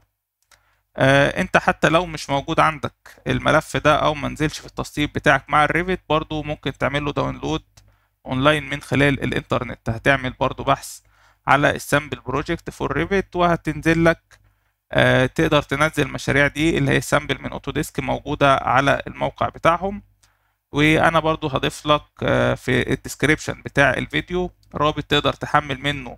انت حتى لو مش موجود عندك الملف ده او ما نزلش في التسطيب بتاعك مع الريفت برضو ممكن تعمل له داونلود اونلاين من خلال الانترنت. هتعمل برضو بحث على السامبل بروجكت فور ريفت وهتنزل لك تقدر تنزل المشاريع دي اللي هي سامبل من اوتوديسك موجودة على الموقع بتاعهم. وانا برضو هضيف لك في الديسكريبشن بتاع الفيديو رابط تقدر تحمل منه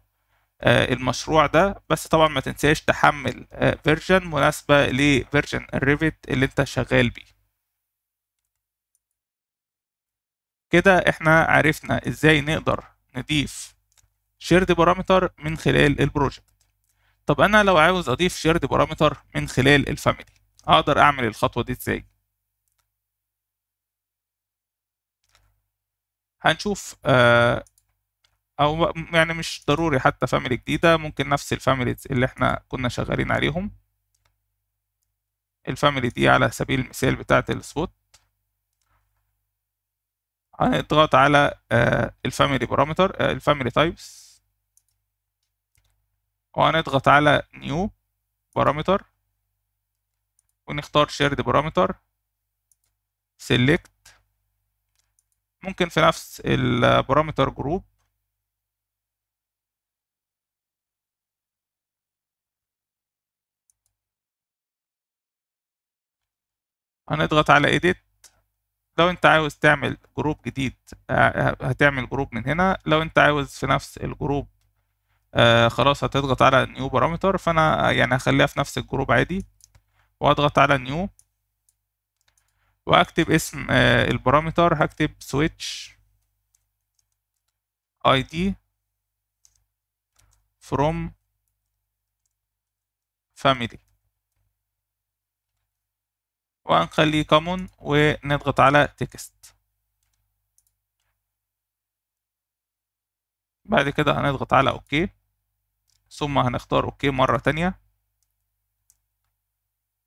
المشروع ده، بس طبعا ما تنساش تحمل فيرجن مناسبة لفيرجن الريفت اللي انت شغال بيه. كده احنا عرفنا ازاي نقدر نضيف شيرد بارامتر من خلال البروجكت. طب انا لو عاوز اضيف شيرد بارامتر من خلال الفاميلي اقدر اعمل الخطوة دي ازاي؟ هنشوف او يعني مش ضروري حتى فاميلي جديدة، ممكن نفس الفاميليز اللي احنا كنا شغالين عليهم. الفاميلي دي على سبيل المثال بتاعة السبوت، هنضغط على الفاميلي بارامتر الفاميلي تايبس وهنضغط على نيو بارامتر ونختار شيرد بارامتر سيلكت، ممكن في نفس البارامتر جروب هنضغط على edit. لو انت عاوز تعمل جروب جديد هتعمل جروب من هنا. لو انت عاوز في نفس الجروب خلاص هتضغط على نيو بارامتر. فانا يعني هخليها في نفس الجروب عادي واضغط على نيو واكتب اسم البارامتر. هكتب switch id from family وهنخليه common ونضغط على text. بعد كده هنضغط على اوكي ثم هنختار اوكي مرة تانية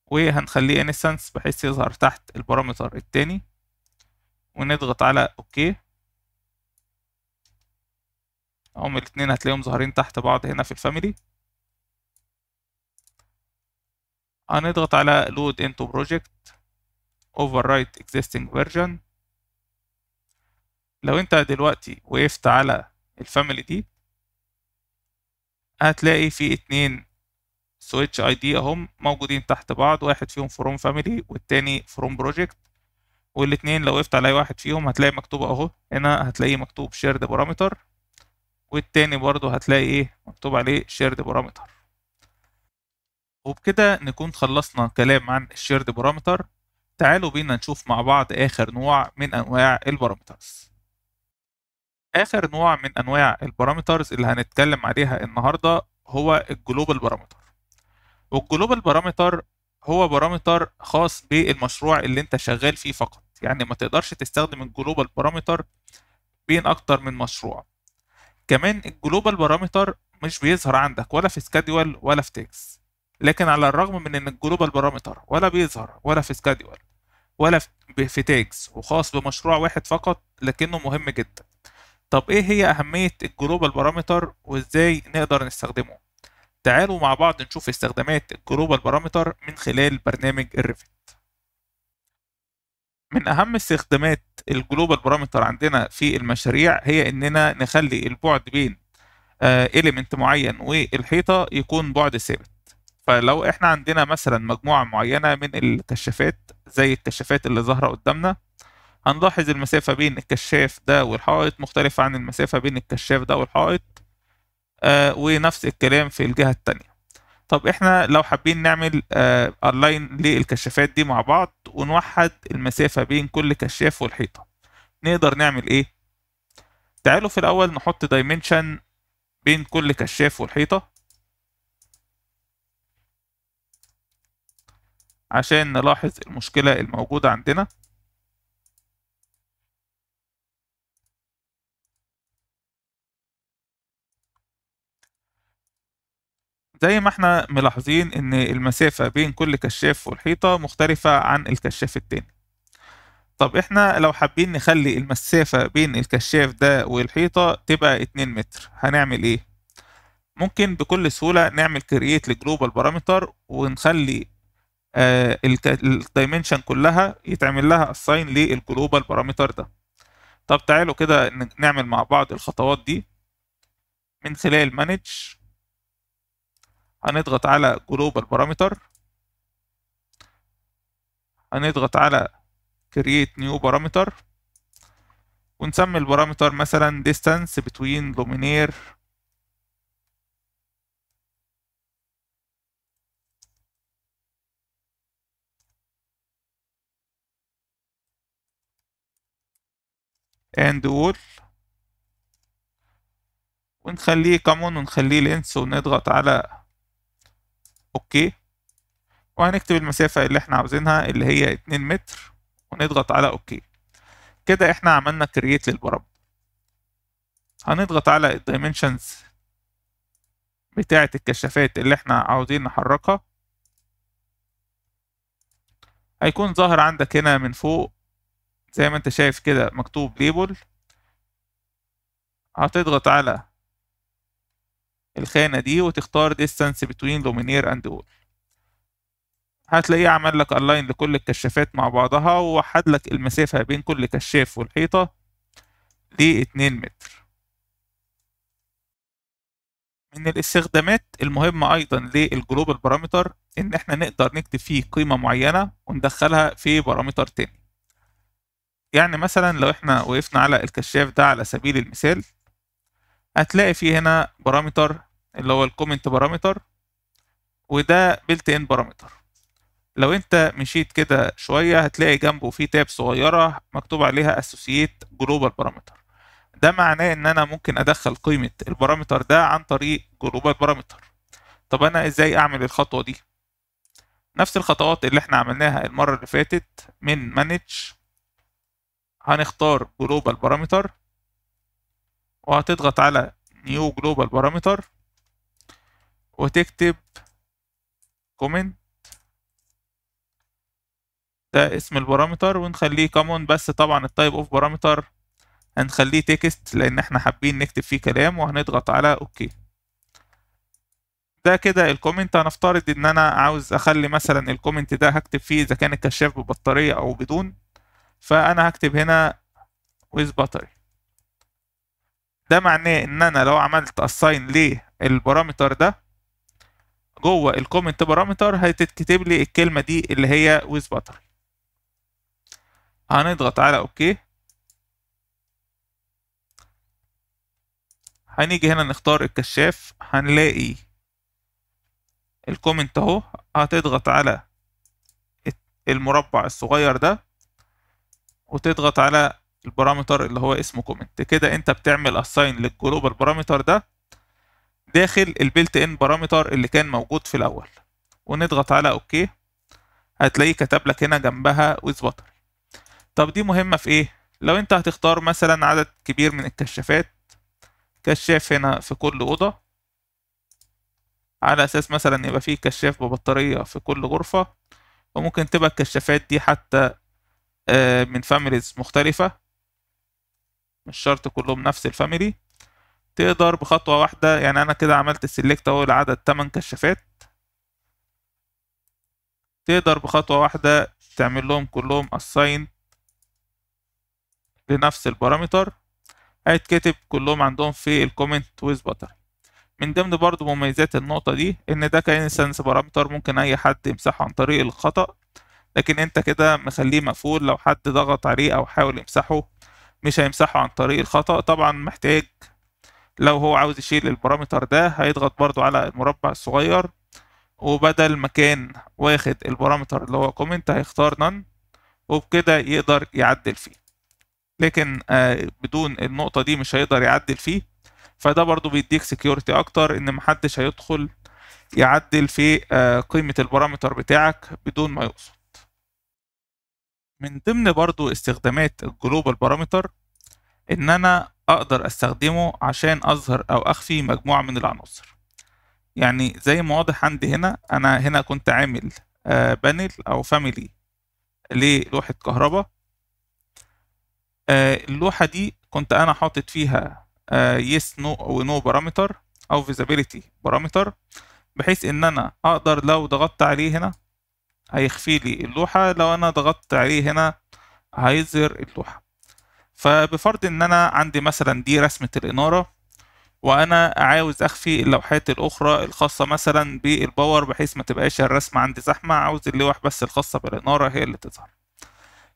وهنخليه instance بحيث يظهر تحت البارامتر التاني ونضغط على اوكي. هما الاتنين هتلاقيهم ظاهرين تحت بعض هنا في الفاميلي. هنضغط على load into project overwrite existing version. لو انت دلوقتي وقفت على الفاميلي دي هتلاقي في اتنين switch ID اهم موجودين تحت بعض، واحد فيهم from family والتاني from project. والاتنين لو وقفت على اي واحد فيهم هتلاقي مكتوب اهو هنا، هتلاقيه مكتوب shared parameter والتاني برضو هتلاقي ايه مكتوب عليه shared parameter. وبكده نكون خلصنا كلام عن الشيرد بارامتر. تعالوا بينا نشوف مع بعض آخر نوع من أنواع البارامترز. آخر نوع من أنواع البارامترز اللي هنتكلم عليها النهاردة هو الجلوبال بارامتر. والجلوبال بارامتر هو بارامتر خاص بالمشروع اللي انت شغال فيه فقط، يعني ما تقدرش تستخدم الجلوبال بارامتر بين أكتر من مشروع. كمان الجلوبال بارامتر مش بيظهر عندك ولا في سكادول ولا في تيكس، لكن على الرغم من ان الجلوبال بارامتر ولا بيظهر ولا في سكادول ولا في تاجز وخاص بمشروع واحد فقط، لكنه مهم جدا. طب ايه هي اهمية الجلوبال بارامتر وازاي نقدر نستخدمه؟ تعالوا مع بعض نشوف استخدامات الجلوبال بارامتر من خلال برنامج الريفت. من اهم استخدامات الجلوبال بارامتر عندنا في المشاريع هي اننا نخلي البعد بين إيليمنت معين والحيطة يكون بعد ثابت. فلو احنا عندنا مثلا مجموعة معينة من الكشافات زي الكشافات اللي ظاهرة قدامنا، هنلاحظ المسافة بين الكشاف ده والحائط مختلفة عن المسافة بين الكشاف ده والحائط ونفس الكلام في الجهة التانية. طب احنا لو حابين نعمل الاين للكشافات دي مع بعض ونوحد المسافة بين كل كشاف والحيطة، نقدر نعمل ايه؟ تعالوا في الاول نحط دايمنشن بين كل كشاف والحيطة عشان نلاحظ المشكلة الموجودة عندنا. زي ما احنا ملاحظين ان المسافة بين كل كشاف والحيطة مختلفة عن الكشاف التاني. طب احنا لو حابين نخلي المسافة بين الكشاف ده والحيطة تبقى 2 متر هنعمل ايه؟ ممكن بكل سهولة نعمل كرييت لجلوبال بارامتر ونخلي الدايمنشن كلها يتعمل لها اساين للجلوبال بارامتر ده. طب تعالوا كده نعمل مع بعض الخطوات دي من خلال مانج. هنضغط على جلوبال بارامتر، هنضغط على create new parameter ونسمي البارامتر مثلا distance between luminaire and wall ونخليه common ونخليه length ونضغط على اوكي. وهنكتب المسافة اللي احنا عاوزينها اللي هي 2 متر ونضغط على اوكي. كده احنا عملنا create للبارامتر. هنضغط على الدايمنشنز بتاعة الكشافات اللي احنا عاوزين نحركها. هيكون ظاهر عندك هنا من فوق زي ما انت شايف كده مكتوب ليبل. هتضغط على الخانة دي وتختار distance between luminaire and wall. هتلاقيه عمل لك الاين لكل الكشافات مع بعضها ووحد لك المسافة بين كل كشاف والحيطة ل 2 متر. من الاستخدامات المهمة أيضا للجلوبال بارامتر إن إحنا نقدر نكتب فيه قيمة معينة وندخلها في بارامتر تاني. يعني مثلا لو إحنا وقفنا على الكشاف ده على سبيل المثال، هتلاقي فيه هنا بارامتر اللي هو الكومنت بارامتر، وده بيلت ان بارامتر. لو انت مشيت كده شوية هتلاقي جنبه في تاب صغيرة مكتوب عليها associate global parameter. ده معناه ان انا ممكن ادخل قيمة البارامتر ده عن طريق global parameter. طب انا ازاي اعمل الخطوة دي؟ نفس الخطوات اللي احنا عملناها المرة اللي فاتت. من manage هنختار global parameter، وهتضغط على new global parameter وتكتب comment، ده اسم البارامتر، ونخليه common. بس طبعا التايب اوف بارامتر هنخليه تكست لان احنا حابين نكتب فيه كلام، وهنضغط على اوكي. ده كده الكومنت. هنفترض ان انا عاوز اخلي مثلا الكومنت ده هكتب فيه اذا كان الكشاف ببطارية او بدون، فانا هكتب هنا with battery. ده معناه ان انا لو عملت assign للبارامتر ده جوه الكومنت بارامتر هتتكتب لي الكلمة دي اللي هي with battery. هنضغط على اوكي. هنيجي هنا نختار الكشاف، هنلاقي الكومنت اهو. هتضغط على المربع الصغير ده وتضغط على البارامتر اللي هو اسمه كومنت. كده انت بتعمل اساين للجلوبال بارامتر ده داخل البيلت ان بارامتر اللي كان موجود في الاول، ونضغط على اوكي. هتلاقيه كتب لك هنا جنبها with battery. طب دي مهمة في ايه؟ لو انت هتختار مثلا عدد كبير من الكشافات، كشاف هنا في كل اوضة، على اساس مثلا يبقى فيه كشاف ببطارية في كل غرفة، وممكن تبقى الكشافات دي حتى من فاميليز مختلفة، مش شرط كلهم نفس الفاميلي. تقدر بخطوة واحدة، يعني أنا كده عملت سيلكت أهو لعدد 8 كشافات، تقدر بخطوة واحدة تعمل لهم كلهم assign لنفس البارامتر، هيتكتب كلهم عندهم في الكومنت with battery. من ضمن برضو مميزات النقطة دي إن ده كإنستنس بارامتر ممكن أي حد يمسحه عن طريق الخطأ، لكن أنت كده مخليه مقفول. لو حد ضغط عليه أو حاول يمسحه مش هيمسحه عن طريق الخطأ. طبعا محتاج لو هو عاوز يشيل البارامتر ده هيضغط برضو على المربع الصغير، وبدل ما كان واخد البارامتر اللي هو كومنت هيختار none، وبكده يقدر يعدل فيه. لكن بدون النقطة دي مش هيقدر يعدل فيه. فده برضو بيديك سكيورتي اكتر ان محدش هيدخل يعدل في قيمة البارامتر بتاعك بدون ما يقصد. من ضمن برضو استخدامات الجلوبال بارامتر ان انا اقدر استخدمه عشان اظهر او اخفي مجموعة من العناصر. يعني زي ما واضح عندي هنا، انا هنا كنت عامل بانل او فاميلي للوحة كهرباء. اللوحة دي كنت انا حاطط فيها يس نو ونو بارامتر او فيزابيليتي بارامتر، بحيث ان انا اقدر لو ضغطت عليه هنا هيخفي لي اللوحة، لو انا ضغطت عليه هنا هيظهر اللوحة. فبفرض ان انا عندي مثلا دي رسمة الانارة، وانا عاوز اخفي اللوحات الاخرى الخاصة مثلا بالباور بحيث ما تبقاش الرسمة عندي زحمة، عاوز اللوح بس الخاصة بالانارة هي اللي تظهر.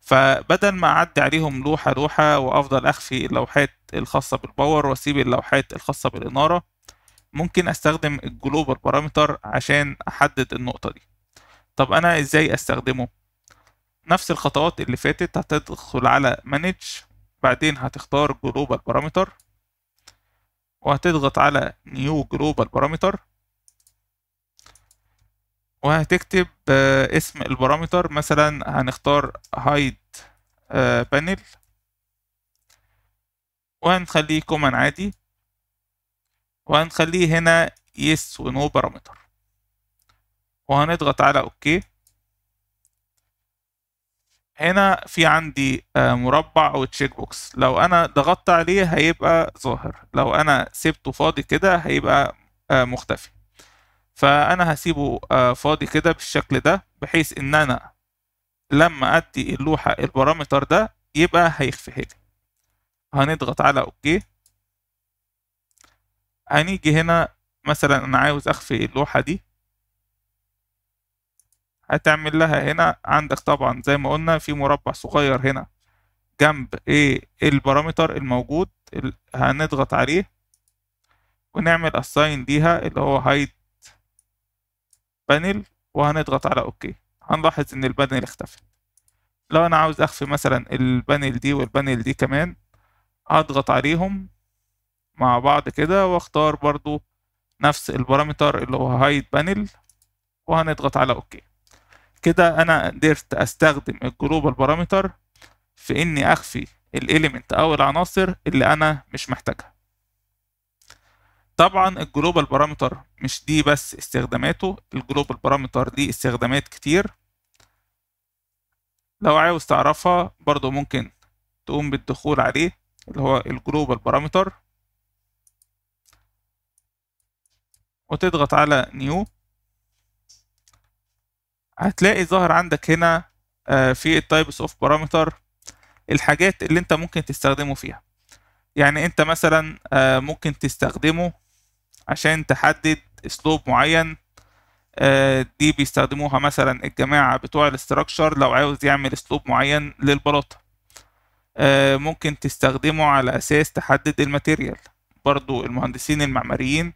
فبدل ما اعدي عليهم لوحة لوحة وافضل اخفي اللوحات الخاصة بالباور واسيب اللوحات الخاصة بالانارة، ممكن استخدم الجلوبال بارامتر عشان احدد النقطة دي. طب انا ازاي استخدمه؟ نفس الخطوات اللي فاتت. هتدخل على مانج، بعدين هتختار جلوبال بارامتر، وهتضغط على نيو جلوبال بارامتر، وهتكتب اسم البارامتر. مثلا هنختار هايد بانل، وهنخليه كومن عادي، وهنخليه هنا يس ونو بارامتر، وهنضغط على اوكي. هنا في عندي مربع او تشيك بوكس، لو انا ضغطت عليه هيبقى ظاهر، لو انا سيبته فاضي كده هيبقى مختفي. فانا هسيبه فاضي كده بالشكل ده، بحيث ان انا لما ادي اللوحة البارامتر ده يبقى هيخفيها لي. هنضغط على اوكي. هنيجي هنا مثلا انا عاوز اخفي اللوحة دي، هتعمل لها هنا عندك طبعا زي ما قلنا في مربع صغير هنا جنب ايه البارامتر الموجود، هنضغط عليه ونعمل assign ليها اللي هو hide panel، وهنضغط على اوكي. هنلاحظ ان البانل اختفى. لو انا عاوز اخفي مثلا البانل دي والبانل دي كمان، هضغط عليهم مع بعض كده واختار برضو نفس البارامتر اللي هو hide panel، وهنضغط على اوكي. كده انا قدرت استخدم الجلوبال بارامتر في اني اخفي الاليمنت او العناصر اللي انا مش محتاجها. طبعا الجلوبال بارامتر مش دي بس استخداماته، الجلوبال بارامتر ليه استخدامات كتير. لو عاوز تعرفها برضو ممكن تقوم بالدخول عليه اللي هو الجلوبال بارامتر، وتضغط على نيو. هتلاقي ظاهر عندك هنا في التايبس اوف بارامتر الحاجات اللي انت ممكن تستخدمه فيها. يعني انت مثلا ممكن تستخدمه عشان تحدد اسلوب معين، دي بيستخدموها مثلا الجماعة بتوع الاستراكشر لو عاوز يعمل اسلوب معين للبلاطة. ممكن تستخدمه على اساس تحدد الماتيريال. برضو المهندسين المعماريين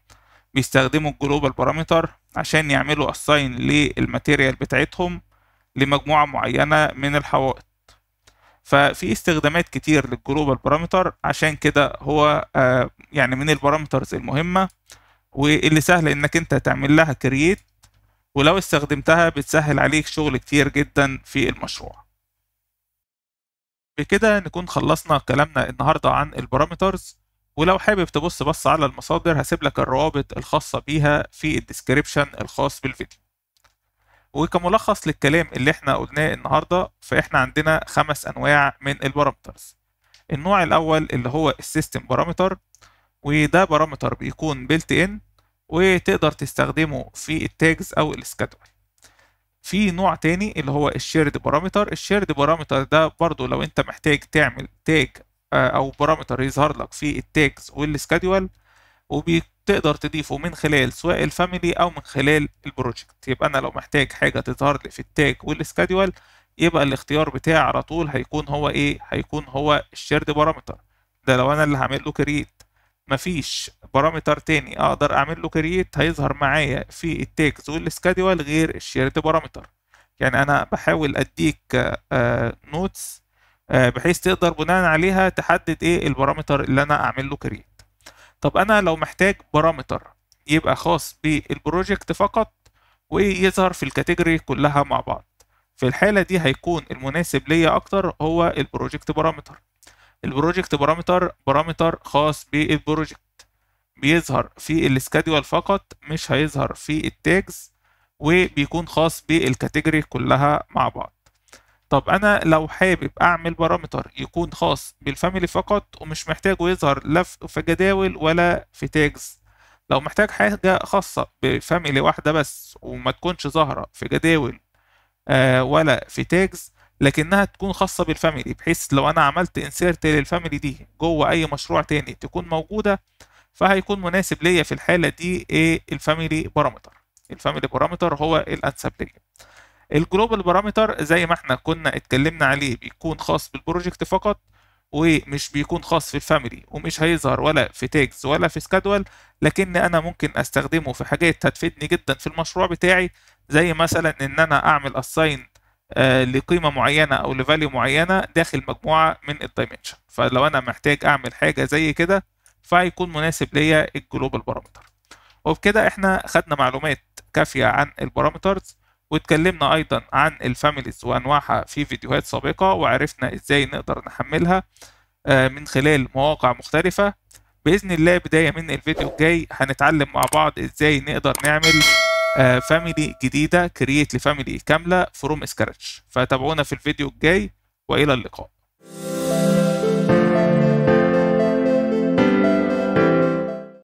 بيستخدموا الجلوبال بارامتر عشان يعملوا اساين للماتيريال بتاعتهم لمجموعة معينة من الحوائط. ففي استخدامات كتير للجلوبال بارامتر، عشان كده هو يعني من البارامترز المهمة واللي سهل انك انت تعمل لها كرييت، ولو استخدمتها بتسهل عليك شغل كتير جدا في المشروع. بكده نكون خلصنا كلامنا النهاردة عن البارامترز. ولو حابب تبص على المصادر هسيب لك الروابط الخاصة بيها في الديسكريبشن الخاص بالفيديو. وكملخص للكلام اللي احنا قلناه النهاردة، فاحنا عندنا 5 انواع من البارامترز. النوع الاول اللي هو السيستم بارامتر، وده بارامتر بيكون بيلت ان وتقدر تستخدمه في التاجز او السكادول. في نوع تاني اللي هو الشيرد بارامتر. الشيرد بارامتر ده برضو لو انت محتاج تعمل تاج او بارامتر يظهر لك في التاجز والسكادول، وبتقدر تضيفه من خلال سواء الفاميلي او من خلال البروجكت. يبقى انا لو محتاج حاجه تظهر لي في التاج والسكادول، يبقى الاختيار بتاعي على طول هيكون هو ايه؟ هيكون هو الشيرد بارامتر. ده لو انا اللي هعمل له كرييت، مفيش بارامتر تاني اقدر اعمل له كرييت هيظهر معايا في التاجز والسكادول غير الشيرد بارامتر. يعني انا بحاول اديك نوتس بحيث تقدر بناء عليها تحدد ايه البارامتر اللي انا اعمل له كرييت. طب انا لو محتاج بارامتر يبقى خاص بالبروجكت فقط ويظهر في الكاتيجوري كلها مع بعض، في الحالة دي هيكون المناسب ليا اكتر هو البروجكت بارامتر. البروجكت بارامتر خاص بالبروجكت، بيظهر في السكادول فقط مش هيظهر في التاجز، وبيكون خاص بالكاتيجوري كلها مع بعض. طب انا لو حابب اعمل بارامتر يكون خاص بالفاميلي فقط ومش محتاجه يظهر لا في جداول ولا في تاجز، لو محتاج حاجة خاصة بفاميلي واحدة بس وما تكونش ظاهرة في جداول ولا في تاجز، لكنها تكون خاصة بالفاميلي، بحيث لو انا عملت انسيرت للفاميلي دي جوه اي مشروع تاني تكون موجودة، فهيكون مناسب ليا في الحالة دي ايه؟ الفاميلي بارامتر. الفاميلي بارامتر هو الانسب ليا. الجلوبال بارامتر زي ما احنا كنا اتكلمنا عليه بيكون خاص بالبروجكت فقط، ومش بيكون خاص في الفاميلي، ومش هيظهر ولا في تاجز ولا في سكادول، لكن انا ممكن استخدمه في حاجات هتفيدني جدا في المشروع بتاعي، زي مثلا ان انا اعمل اساين لقيمه معينه او لفاليو معينه داخل مجموعه من الدايمنشن. فلو انا محتاج اعمل حاجه زي كده فهيكون مناسب ليا الجلوبال بارامتر. وبكده احنا خدنا معلومات كافيه عن البارامترز، واتكلمنا ايضا عن الفاميليز وانواعها في فيديوهات سابقه، وعرفنا ازاي نقدر نحملها من خلال مواقع مختلفه. باذن الله بدايه من الفيديو الجاي هنتعلم مع بعض ازاي نقدر نعمل فاميلي جديده، كرييت لفاميلي كامله فروم سكراتش. فتابعونا في الفيديو الجاي، والى اللقاء.